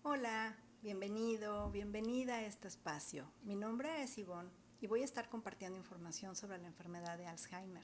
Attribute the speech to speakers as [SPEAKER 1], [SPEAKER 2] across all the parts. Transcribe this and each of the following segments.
[SPEAKER 1] Hola, bienvenido, bienvenida a este espacio. Mi nombre es Ivonne y voy a estar compartiendo información sobre la enfermedad de Alzheimer.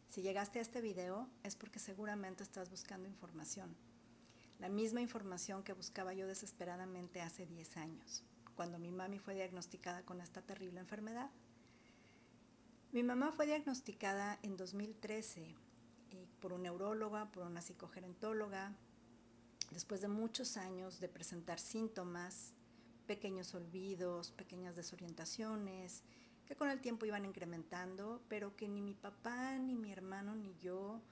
[SPEAKER 1] Si llegaste a este video es porque seguramente estás buscando información. La misma información que buscaba yo desesperadamente hace 10 años, cuando mi mami fue diagnosticada con esta terrible enfermedad. Mi mamá fue diagnosticada en 2013 por un neuróloga, por una psicogerontóloga, después de muchos años de presentar síntomas, pequeños olvidos, pequeñas desorientaciones, que con el tiempo iban incrementando, pero que ni mi papá, ni mi hermano, ni yo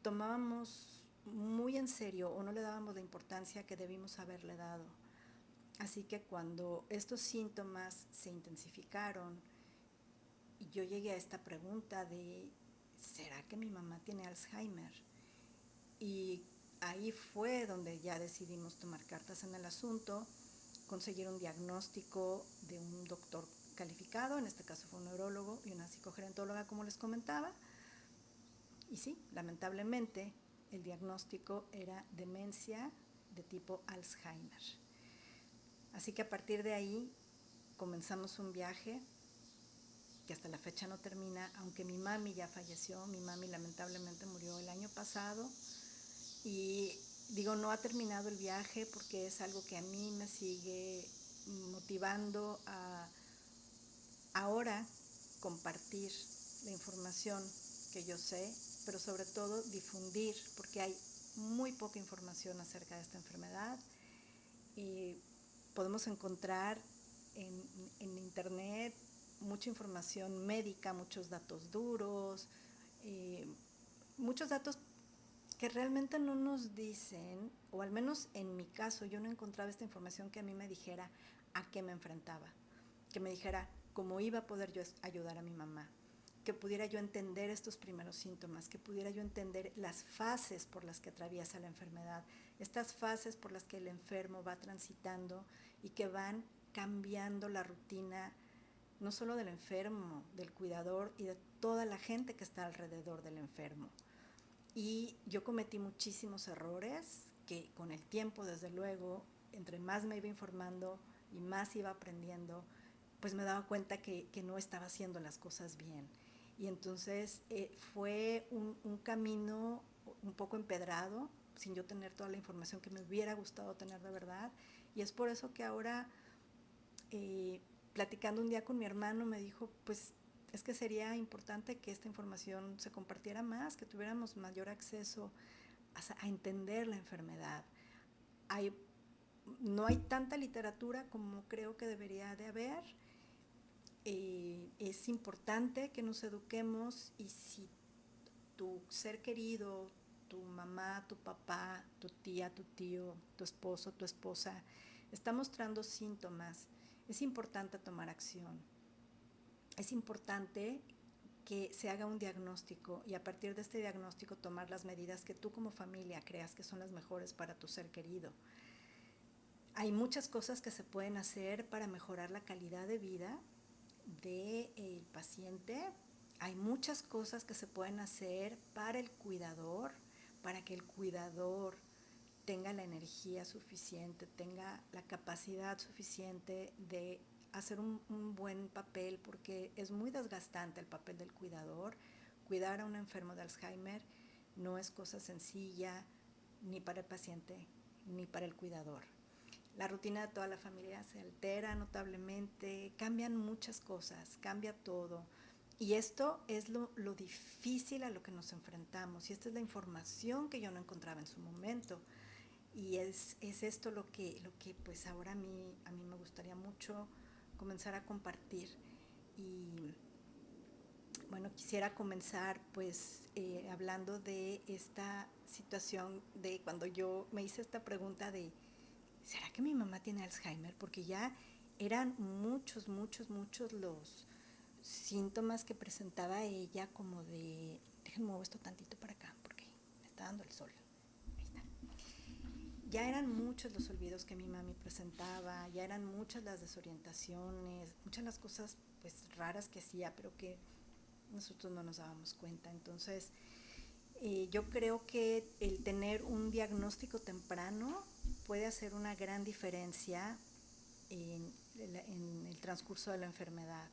[SPEAKER 1] tomábamos muy en serio o no le dábamos la importancia que debimos haberle dado. Así que cuando estos síntomas se intensificaron, yo llegué a esta pregunta de, ¿será que mi mamá tiene Alzheimer? Y ahí fue donde ya decidimos tomar cartas en el asunto, conseguir un diagnóstico de un doctor calificado, en este caso fue un neurólogo y una psicogerontóloga, como les comentaba. Y sí, lamentablemente el diagnóstico era demencia de tipo Alzheimer. Así que a partir de ahí comenzamos un viaje que hasta la fecha no termina, aunque mi mami ya falleció. Mi mami lamentablemente murió el año pasado. Y digo, no ha terminado el viaje porque es algo que a mí me sigue motivando a ahora compartir la información que yo sé, pero sobre todo difundir, porque hay muy poca información acerca de esta enfermedad. Y podemos encontrar en internet mucha información médica, muchos datos duros, muchos datos que realmente no nos dicen, o al menos en mi caso, yo no encontraba esta información que a mí me dijera a qué me enfrentaba, que me dijera cómo iba a poder yo ayudar a mi mamá, que pudiera yo entender estos primeros síntomas, que pudiera yo entender las fases por las que atraviesa la enfermedad, estas fases por las que el enfermo va transitando y que van cambiando la rutina, no solo del enfermo, del cuidador y de toda la gente que está alrededor del enfermo. Y yo cometí muchísimos errores que con el tiempo, desde luego, entre más me iba informando y más iba aprendiendo, pues me daba cuenta que no estaba haciendo las cosas bien. Y entonces fue un camino un poco empedrado, sin yo tener toda la información que me hubiera gustado tener de verdad. Y es por eso que ahora, platicando un día con mi hermano, me dijo, pues es que sería importante que esta información se compartiera más, que tuviéramos mayor acceso a entender la enfermedad. No hay tanta literatura como creo que debería de haber. Es importante que nos eduquemos, y si tu ser querido, tu mamá, tu papá, tu tía, tu tío, tu esposo, tu esposa, está mostrando síntomas, es importante tomar acción. Es importante que se haga un diagnóstico y a partir de este diagnóstico tomar las medidas que tú como familia creas que son las mejores para tu ser querido. Hay muchas cosas que se pueden hacer para mejorar la calidad de vida del paciente. Hay muchas cosas que se pueden hacer para el cuidador, para que el cuidador tenga la energía suficiente, tenga la capacidad suficiente de hacer un buen papel, porque es muy desgastante el papel del cuidador. Cuidar a un enfermo de Alzheimer no es cosa sencilla, ni para el paciente, ni para el cuidador. La rutina de toda la familia se altera notablemente, cambian muchas cosas, cambia todo. Y esto es lo difícil a lo que nos enfrentamos. Y esta es la información que yo no encontraba en su momento. Y es esto lo que pues ahora a mí me gustaría mucho comenzar a compartir. Y bueno, quisiera comenzar pues hablando de esta situación de cuando yo me hice esta pregunta de, ¿será que mi mamá tiene Alzheimer? Porque ya eran muchos, muchos, muchos los síntomas que presentaba ella, como de, déjenme mover esto tantito para acá porque me está dando el sol. Ahí está. Ya eran muchos los olvidos que mi mami presentaba, ya eran muchas las desorientaciones, muchas las cosas pues raras que hacía, pero que nosotros no nos dábamos cuenta. Entonces, yo creo que el tener un diagnóstico temprano puede hacer una gran diferencia en el transcurso de la enfermedad.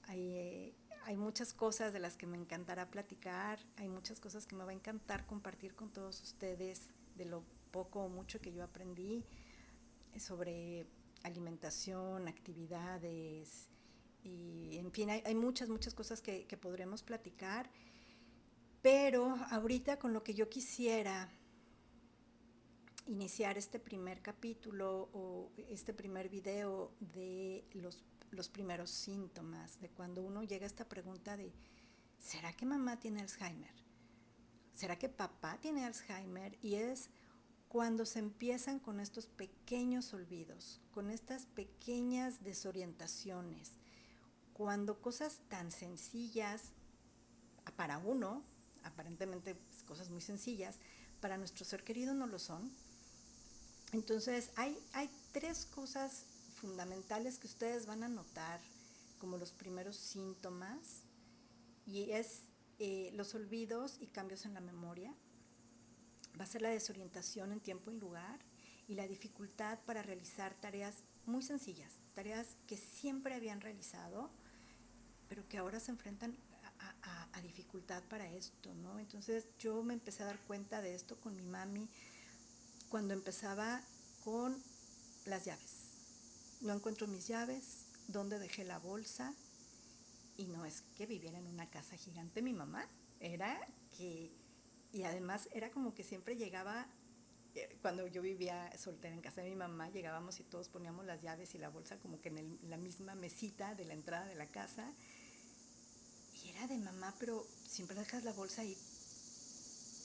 [SPEAKER 1] Hay muchas cosas de las que me encantará platicar, hay muchas cosas que me va a encantar compartir con todos ustedes de lo poco o mucho que yo aprendí sobre alimentación, actividades, y en fin, hay muchas cosas que podremos platicar, pero ahorita con lo que yo quisiera iniciar este primer capítulo o este primer video de los primeros síntomas, de cuando uno llega a esta pregunta de ¿será que mamá tiene Alzheimer? ¿Será que papá tiene Alzheimer? Y es cuando se empiezan con estos pequeños olvidos, con estas pequeñas desorientaciones, cuando cosas tan sencillas para uno, aparentemente pues, cosas muy sencillas, para nuestro ser querido no lo son. Entonces hay 3 cosas fundamentales que ustedes van a notar como los primeros síntomas, y es los olvidos y cambios en la memoria. Va a ser la desorientación en tiempo y lugar y la dificultad para realizar tareas muy sencillas, tareas que siempre habían realizado, pero que ahora se enfrentan a dificultad para esto, ¿no? Entonces yo me empecé a dar cuenta de esto con mi mami cuando empezaba con las llaves. No encuentro mis llaves, ¿dónde dejé la bolsa? Y no es que viviera en una casa gigante mi mamá, era que, y además era como que siempre llegaba, cuando yo vivía soltera en casa de mi mamá, llegábamos y todos poníamos las llaves y la bolsa como que en la misma mesita de la entrada de la casa, y era de mamá, pero siempre dejas la bolsa ahí.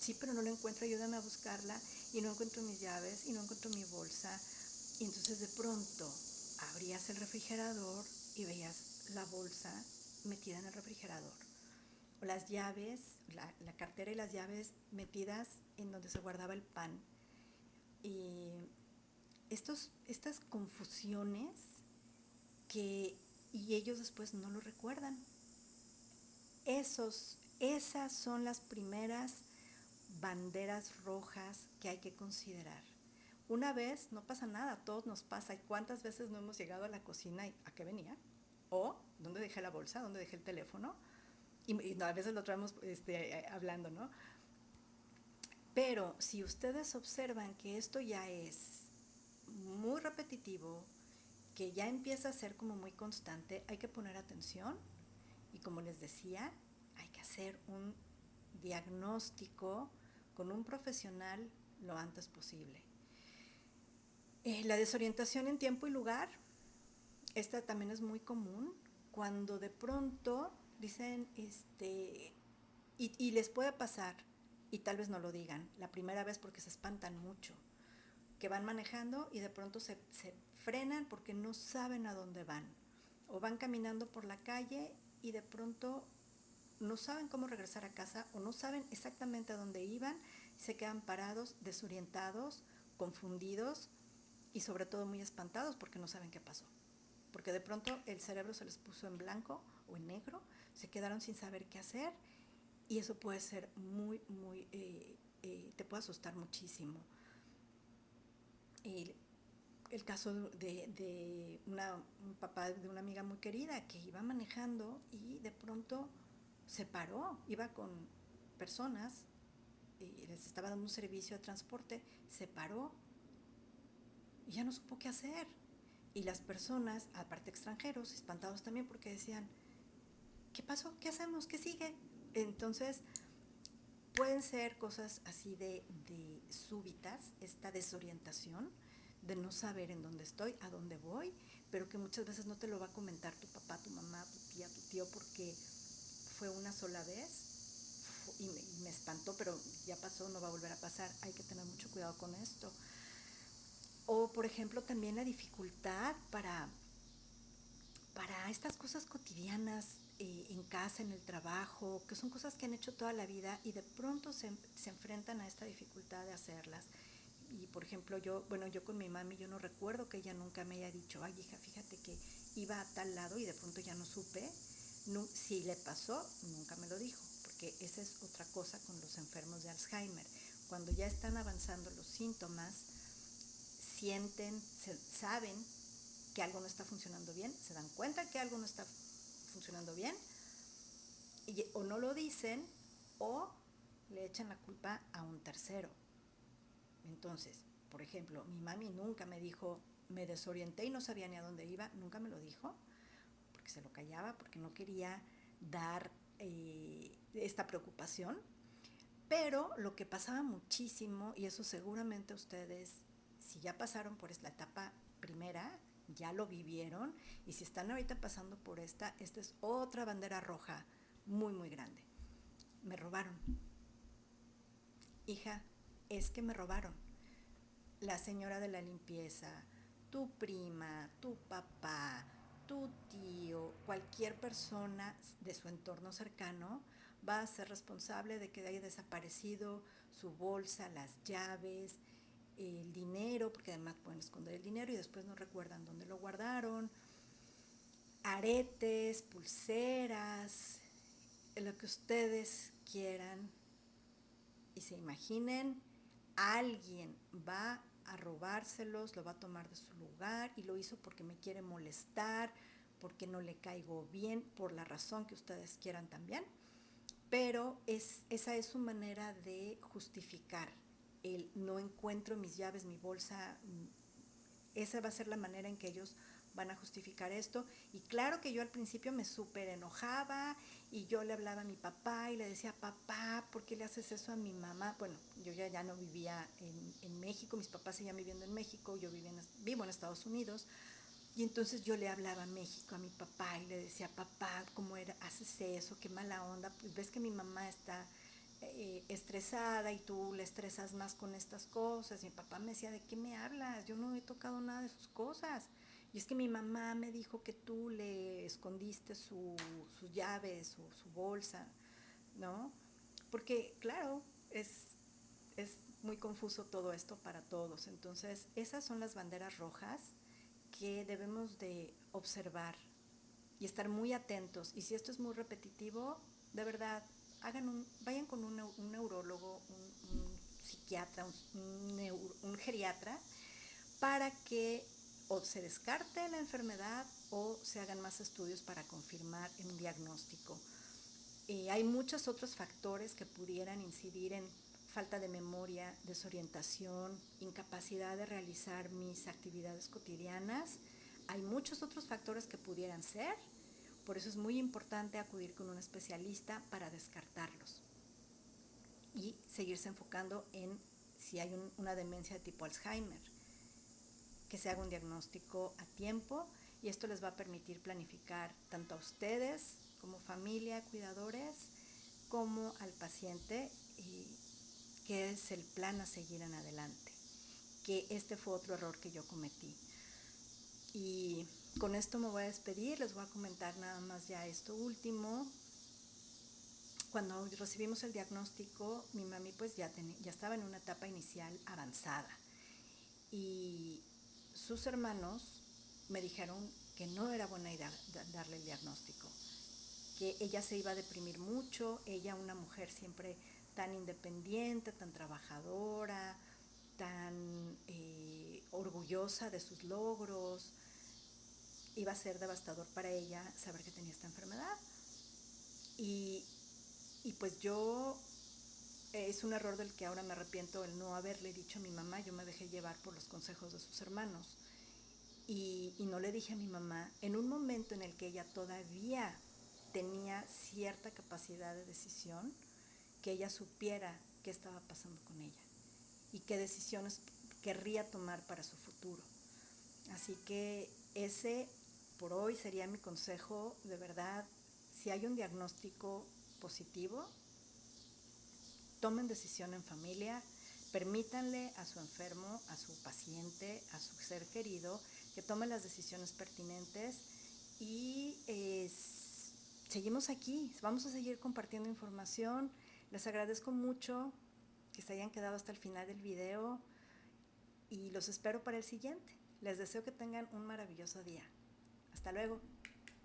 [SPEAKER 1] Sí, pero no la encuentro, ayúdame a buscarla, y no encuentro mis llaves, y no encuentro mi bolsa. Y entonces de pronto abrías el refrigerador y veías la bolsa metida en el refrigerador, o las llaves, la cartera y las llaves metidas en donde se guardaba el pan. Y estas confusiones y ellos después no lo recuerdan. Esas son las primeras banderas rojas que hay que considerar. Una vez no pasa nada, a todos nos pasa. ¿Y cuántas veces no hemos llegado a la cocina y a qué venía? O ¿dónde dejé la bolsa? ¿Dónde dejé el teléfono? Y no, a veces lo traemos hablando, ¿no? Pero si ustedes observan que esto ya es muy repetitivo, que ya empieza a ser como muy constante, hay que poner atención y, como les decía, hay que hacer un diagnóstico con un profesional lo antes posible. La desorientación en tiempo y lugar, esta también es muy común, cuando de pronto dicen, y les puede pasar, y tal vez no lo digan, la primera vez porque se espantan mucho, que van manejando y de pronto se frenan porque no saben a dónde van, o van caminando por la calle y de pronto no saben cómo regresar a casa o no saben exactamente a dónde iban, se quedan parados, desorientados, confundidos y sobre todo muy espantados porque no saben qué pasó. Porque de pronto el cerebro se les puso en blanco o en negro, se quedaron sin saber qué hacer, y eso puede ser te puede asustar muchísimo. El caso de un papá de una amiga muy querida que iba manejando y de pronto se paró, iba con personas y les estaba dando un servicio de transporte, se paró y ya no supo qué hacer. Y las personas, aparte extranjeros, espantados también porque decían, ¿qué pasó? ¿Qué hacemos? ¿Qué sigue? Entonces, pueden ser cosas así de súbitas, esta desorientación, de no saber en dónde estoy, a dónde voy, pero que muchas veces no te lo va a comentar tu papá, tu mamá, tu tía, tu tío, porque fue una sola vez y me espantó, pero ya pasó, no va a volver a pasar. Hay que tener mucho cuidado con esto. O, por ejemplo, también la dificultad para estas cosas cotidianas, en casa, en el trabajo, que son cosas que han hecho toda la vida y de pronto se enfrentan a esta dificultad de hacerlas. Y, por ejemplo, yo con mi mami, yo no recuerdo que ella nunca me haya dicho, ay, hija, fíjate que iba a tal lado y de pronto ya no supe. No, si le pasó, nunca me lo dijo, porque esa es otra cosa con los enfermos de Alzheimer. Cuando ya están avanzando los síntomas, sienten, saben que algo no está funcionando bien, se dan cuenta que algo no está funcionando bien, o no lo dicen, o le echan la culpa a un tercero. Entonces, por ejemplo, mi mami nunca me dijo, me desorienté y no sabía ni a dónde iba, nunca me lo dijo, porque se lo callaba, porque no quería dar esta preocupación. Pero lo que pasaba muchísimo, y eso seguramente ustedes, si ya pasaron por la etapa primera, ya lo vivieron, y si están ahorita pasando por esta es otra bandera roja muy, muy grande. Me robaron. Hija, es que me robaron. La señora de la limpieza, tu prima, tu papá, tu tío, cualquier persona de su entorno cercano va a ser responsable de que haya desaparecido su bolsa, las llaves, el dinero, porque además pueden esconder el dinero y después no recuerdan dónde lo guardaron, aretes, pulseras, lo que ustedes quieran y se imaginen, alguien va a robárselos, lo va a tomar de su lugar y lo hizo porque me quiere molestar, porque no le caigo bien, por la razón que ustedes quieran también, pero esa es su manera de justificar el no encuentro mis llaves, mi bolsa. Esa va a ser la manera en que ellos van a justificar esto. Y claro que yo al principio me súper enojaba y yo le hablaba a mi papá y le decía, papá, ¿por qué le haces eso a mi mamá? Bueno, yo ya no vivía en México, mis papás seguían viviendo en México, yo vivo en Estados Unidos. Y entonces yo le hablaba a México, a mi papá, y le decía, papá, ¿cómo haces eso? Qué mala onda. Pues ves que mi mamá está estresada y tú le estresas más con estas cosas. Y mi papá me decía, ¿de qué me hablas? Yo no he tocado nada de sus cosas. Y es que mi mamá me dijo que tú le escondiste sus llaves, su bolsa, ¿no? Porque, claro, es muy confuso todo esto para todos. Entonces, esas son las banderas rojas que debemos de observar y estar muy atentos. Y si esto es muy repetitivo, de verdad, vayan con un neurólogo, un psiquiatra, un geriatra, para que o se descarte la enfermedad o se hagan más estudios para confirmar un diagnóstico. Hay muchos otros factores que pudieran incidir en falta de memoria, desorientación, incapacidad de realizar mis actividades cotidianas. Hay muchos otros factores que pudieran ser, por eso es muy importante acudir con un especialista para descartarlos y seguirse enfocando en si hay una demencia de tipo Alzheimer, que se haga un diagnóstico a tiempo y esto les va a permitir planificar tanto a ustedes como familia, cuidadores, como al paciente qué es el plan a seguir en adelante, que este fue otro error que yo cometí. Y con esto me voy a despedir, les voy a comentar nada más ya esto último. Cuando recibimos el diagnóstico, mi mami pues ya estaba en una etapa inicial avanzada y sus hermanos me dijeron que no era buena idea darle el diagnóstico, que ella se iba a deprimir mucho, ella una mujer siempre tan independiente, tan trabajadora, tan orgullosa de sus logros, iba a ser devastador para ella saber que tenía esta enfermedad. Y pues yo, es un error del que ahora me arrepiento el no haberle dicho a mi mamá, yo me dejé llevar por los consejos de sus hermanos. Y no le dije a mi mamá en un momento en el que ella todavía tenía cierta capacidad de decisión, que ella supiera qué estaba pasando con ella y qué decisiones querría tomar para su futuro. Así que ese por hoy sería mi consejo, de verdad, si hay un diagnóstico positivo, tomen decisión en familia, permítanle a su enfermo, a su paciente, a su ser querido, que tome las decisiones pertinentes y seguimos aquí, vamos a seguir compartiendo información. Les agradezco mucho que se hayan quedado hasta el final del video y los espero para el siguiente. Les deseo que tengan un maravilloso día. Hasta luego.